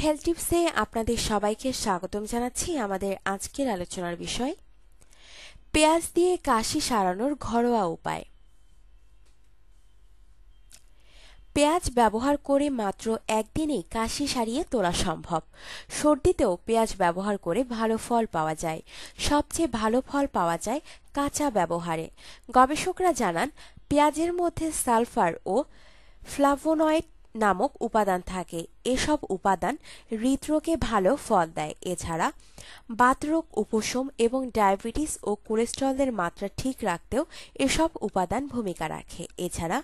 Health টিপসে আপনাদের সবাইকে স্বাগতম জানাচ্ছি। আমাদের আজকের আলোচনার বিষয় পেঁয়াজ দিয়ে কাশি সারানোর ঘরোয়া উপায়। পেঁয়াজ ব্যবহার করে মাত্র একদিনেই কাশি সারিয়ে তোলা সম্ভব। সর্দিতেও পেঁয়াজ ব্যবহার করে ভালো ফল পাওয়া যায়। সবচেয়ে ভালো ফল পাওয়া যায় কাঁচা ব্যবহারে। গবেষকরা জানান পেঁয়াজের মধ্যে সালফার ও ফ্লাভোনয়েড নামক উপাদান থাকে। এসব উপাদান হৃদরোগে ভালো ফল দেয়। এছাড়া বাতরোগ উপশম এবং ডায়াবেটিস ও কোলেস্টেরলের মাত্রা ঠিক রাখতেও এসব উপাদান ভূমিকা রাখে। এছাড়া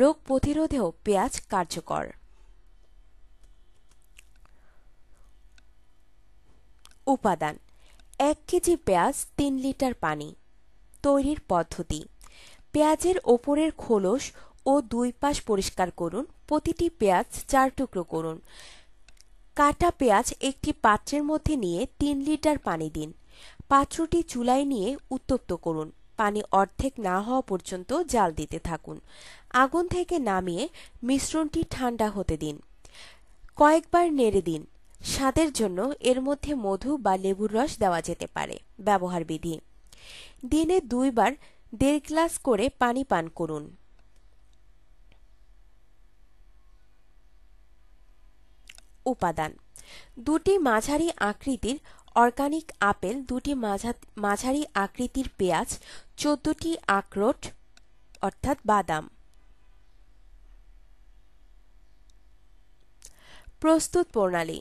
রোগ প্রতিরোধেও পেঁয়াজ কার্যকর। উপাদান: 1 কেজি পেঁয়াজ, 3 লিটার পানি। তৈরির পদ্ধতি: পেঁয়াজের ওপরের খোলস ও দুই পাশ পরিষ্কার করুন। প্রতিটি পেঁয়াজ 4 টুকরো করুন। কাটা পেঁয়াজ একটি পাত্রের মধ্যে নিয়ে 3 লিটার পানি দিন। পাত্রটি চুলায় নিয়ে উত্তপ্ত করুন। পানি অর্ধেক না হওয়া পর্যন্ত জাল দিতে থাকুন। আগুন থেকে নামিয়ে মিশ্রণটি ঠান্ডা হতে দিন। কয়েকবার নেড়ে দিন। স্বাদের জন্য এর মধ্যে মধু বা লেবুর রস দেওয়া যেতে পারে। ব্যবহার বিধি: দিনে 2 বার 1.5 গ্লাস করে পানি পান করুন। উপাদান: 2টি মাঝারি আকৃতির অর্গানিক আপেল, 2টি মাঝারি আকৃতির পেঁয়াজ, 14টি আখরোট অর্থাৎ বাদাম। প্রস্তুত প্রণালী: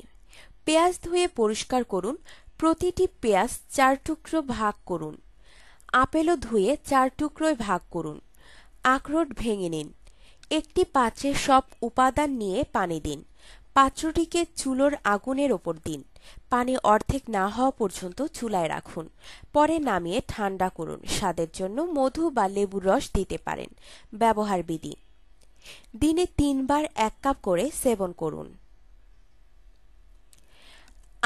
পেঁয়াজ ধুয়ে পরিষ্কার করুন। প্রতিটি পেঁয়াজ 4 টুকরো ভাগ করুন। আপেলও ধুয়ে 4 টুকরোয় ভাগ করুন। আখরোট ভেঙে নিন। একটি পাত্রে সব উপাদান নিয়ে পানি দিন। পাত্রটিকে চুলোর আগুনের ওপর দিন। পানি অর্ধেক না হওয়া পর্যন্ত চুলায় রাখুন। পরে নামিয়ে ঠান্ডা করুন। স্বাদের জন্য মধু বা লেবুর রস দিতে পারেন। ব্যবহার বিধি: দিনে 3 বার 1 কাপ করে সেবন করুন।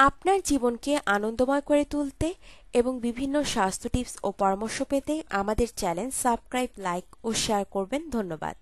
আপনার জীবনকে আনন্দময় করে তুলতে এবং বিভিন্ন স্বাস্থ্য টিপস ও পরামর্শ পেতে আমাদের চ্যানেল সাবস্ক্রাইব, লাইক ও শেয়ার করবেন। ধন্যবাদ।